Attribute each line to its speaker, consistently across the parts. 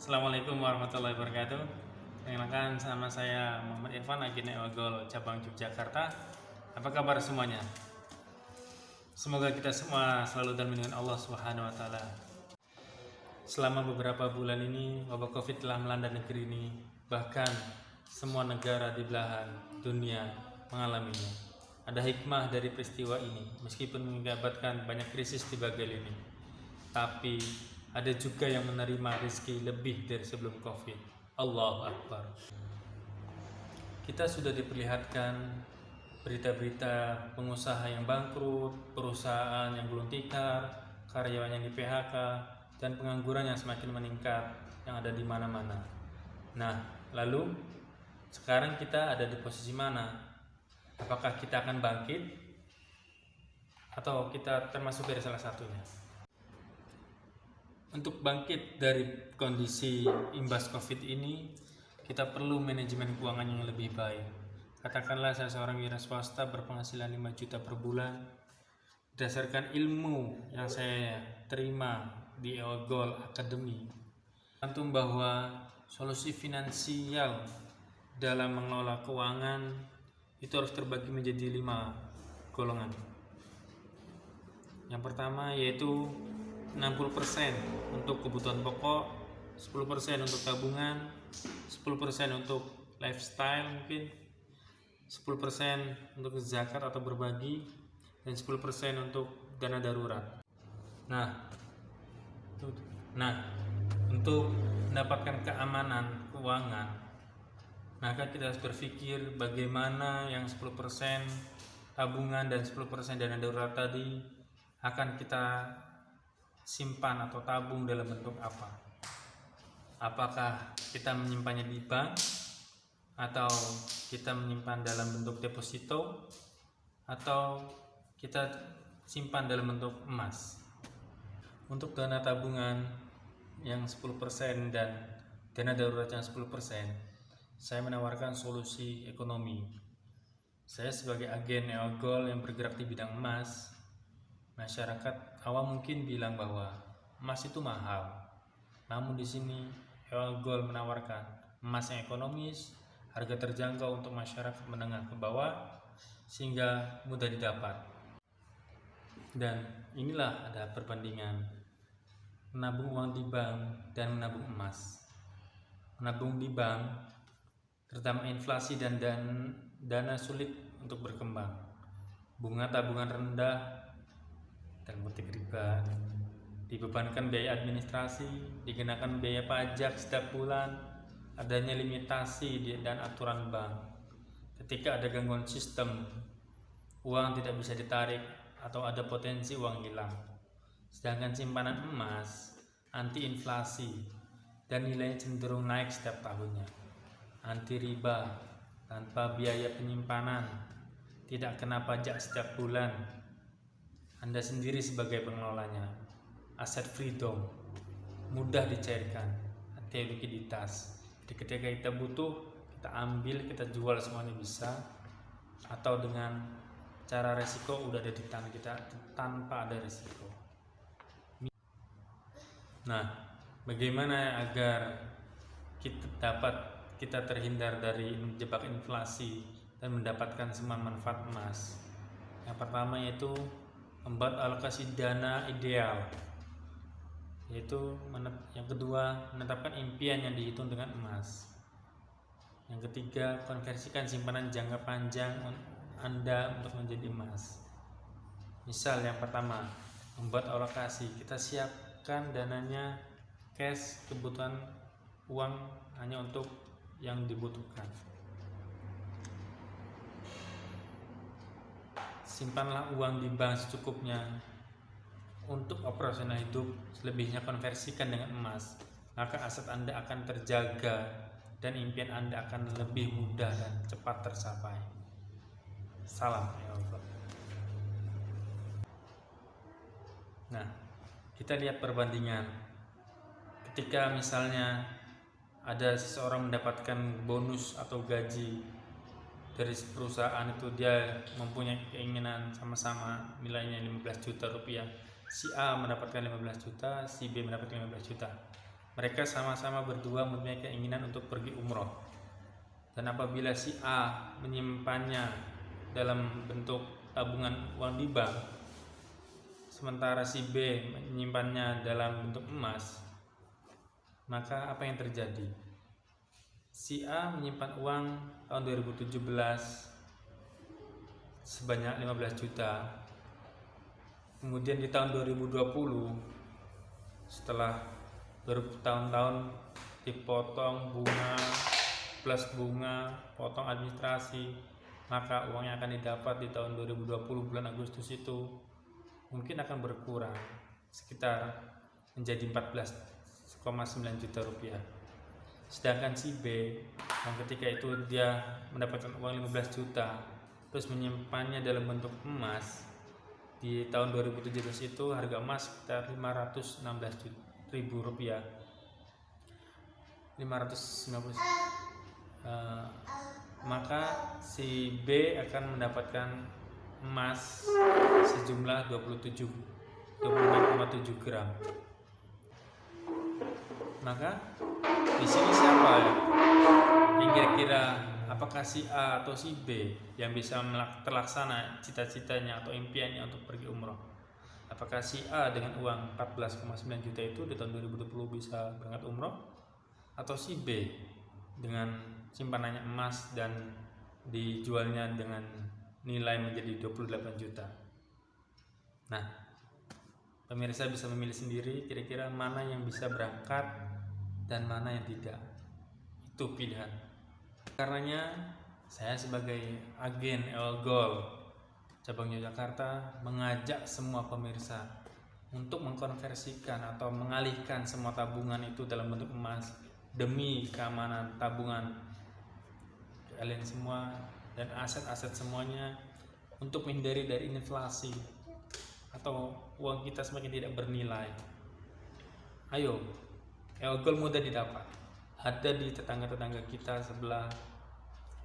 Speaker 1: Assalamualaikum warahmatullahi wabarakatuh. Perkenalkan, sama saya Muhammad Irfan, agen Eogol cabang Yogyakarta. Apa kabar semuanya? Semoga kita semua selalu dalam lindungan Allah Subhanahu wa taala. Selama beberapa bulan ini wabah Covid telah melanda negeri ini, bahkan semua negara di belahan dunia mengalaminya. Ada hikmah dari peristiwa ini, meskipun mengakibatkan banyak krisis di bagian ini. Tapi ada juga yang menerima rezeki lebih dari sebelum Covid. Allahu Akbar. Kita sudah diperlihatkan berita-berita pengusaha yang bangkrut, perusahaan yang gulung tikar, karyawan yang di PHK, dan pengangguran yang semakin meningkat yang ada di mana-mana. Nah, lalu sekarang kita ada di posisi mana? Apakah kita akan bangkit atau kita termasuk dari salah satunya? Untuk bangkit dari kondisi imbas Covid ini, kita perlu manajemen keuangan yang lebih baik. Katakanlah saya seorang wira swasta berpenghasilan 5 juta per bulan. Berdasarkan ilmu yang saya terima di Eogol Academy, tentu bahwa solusi finansial dalam mengelola keuangan itu harus terbagi menjadi 5 golongan. Yang pertama yaitu 60% untuk kebutuhan pokok, 10% untuk tabungan, 10% untuk lifestyle mungkin, 10% untuk zakat atau berbagi, dan 10% untuk dana darurat. Nah, untuk mendapatkan keamanan keuangan, maka kita harus berpikir bagaimana yang 10% tabungan dan 10% dana darurat tadi akan kita simpan atau tabung dalam bentuk apa? Apakah kita menyimpannya di bank atau kita menyimpan dalam bentuk deposito atau kita simpan dalam bentuk emas? Untuk dana tabungan yang 10% dan dana darurat yang 10%, saya menawarkan solusi ekonomi. Saya sebagai agen Eogol yang bergerak di bidang emas, masyarakat awam mungkin bilang bahwa emas itu mahal. Namun di sini Eogol menawarkan emas yang ekonomis, harga terjangkau untuk masyarakat menengah ke bawah sehingga mudah didapat. Dan inilah ada perbandingan menabung uang di bank dan menabung emas. Menabung di bank terutama inflasi dan dana sulit untuk berkembang. Bunga tabungan rendah dan motif riba, dibebankan biaya administrasi, dikenakan biaya pajak setiap bulan, adanya limitasi dan aturan bank. Ketika ada gangguan sistem, uang tidak bisa ditarik atau ada potensi uang hilang. Sedangkan simpanan emas anti inflasi dan nilainya cenderung naik setiap tahunnya. Anti riba, tanpa biaya penyimpanan, tidak kena pajak setiap bulan. Anda sendiri sebagai pengelolanya, aset freedom, mudah dicairkan, anti likuiditas. Jadi ketika kita butuh, kita ambil, kita jual semuanya bisa, atau dengan cara resiko udah ada di tangan kita tanpa ada resiko. Nah, bagaimana agar kita terhindar dari menjebak inflasi dan mendapatkan semua manfaat emas? Yang pertama yaitu membuat alokasi dana ideal, yang kedua menetapkan impian yang dihitung dengan emas, yang ketiga konversikan simpanan jangka panjang Anda untuk menjadi emas. Misal yang pertama, membuat alokasi, kita siapkan dananya cash, kebutuhan uang hanya untuk yang dibutuhkan. Simpanlah uang di bank secukupnya untuk operasional hidup, selebihnya konversikan dengan emas, maka aset Anda akan terjaga dan impian Anda akan lebih mudah dan cepat tercapai. Salam ya Allah. Nah, kita lihat perbandingan. Ketika misalnya ada seseorang mendapatkan bonus atau gaji dari perusahaan itu, dia mempunyai keinginan sama-sama nilainya 15 juta rupiah. Si A mendapatkan 15 juta, si B mendapatkan 15 juta. Mereka sama-sama berdua mempunyai keinginan untuk pergi umroh. Dan apabila si A menyimpannya dalam bentuk tabungan uang di bank, sementara si B menyimpannya dalam bentuk emas, maka apa yang terjadi? Si A menyimpan uang tahun 2017 sebanyak 15 juta. Kemudian di tahun 2020, setelah bertahun-tahun dipotong bunga plus bunga, potong administrasi, maka uang yang akan didapat di tahun 2020 bulan Agustus itu mungkin akan berkurang sekitar menjadi 14,9 juta rupiah. Sedangkan si B yang ketika itu dia mendapatkan uang 15 juta terus menyimpannya dalam bentuk emas, di tahun 2017 itu harga emas sekitar 516.000 rupiah, 590. Maka si B akan mendapatkan emas sejumlah 26,7 gram. Maka di sini siapa ya yang kira-kira, apakah si A atau si B yang bisa terlaksana cita-citanya atau impiannya untuk pergi umroh? Apakah si A dengan uang 14,9 juta itu di tahun 2020 bisa berangkat umroh, atau si B dengan simpanannya emas dan dijualnya dengan nilai menjadi 28 juta? Nah, pemirsa bisa memilih sendiri kira-kira mana yang bisa berangkat dan mana yang tidak. Itu pilihan. Karenanya saya sebagai agen EOGOL cabang Yogyakarta mengajak semua pemirsa untuk mengkonversikan atau mengalihkan semua tabungan itu dalam bentuk emas demi keamanan tabungan kalian semua dan aset-aset semuanya, untuk menghindari dari inflasi atau uang kita semakin tidak bernilai. Ayo, EOGOL mudah didapat. Ada di tetangga-tetangga kita sebelah,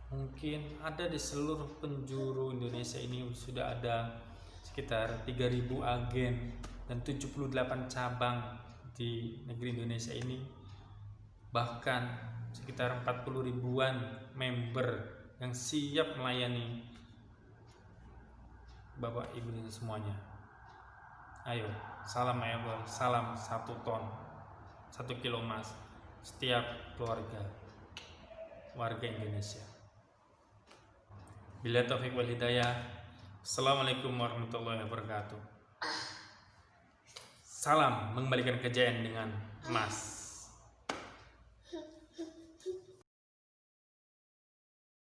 Speaker 1: mungkin ada di seluruh penjuru Indonesia ini. Sudah ada sekitar 3.000 agen dan 78 cabang di negeri Indonesia ini, bahkan sekitar 40 ribuan member yang siap melayani Bapak Ibu dan semuanya. Ayo, salam EOGOL, salam 1 ton, 1 kilo emas setiap keluarga warga Indonesia. Bila taufik wal hidayah. Assalamualaikum warahmatullahi wabarakatuh. Salam mengembalikan kejayaan dengan emas.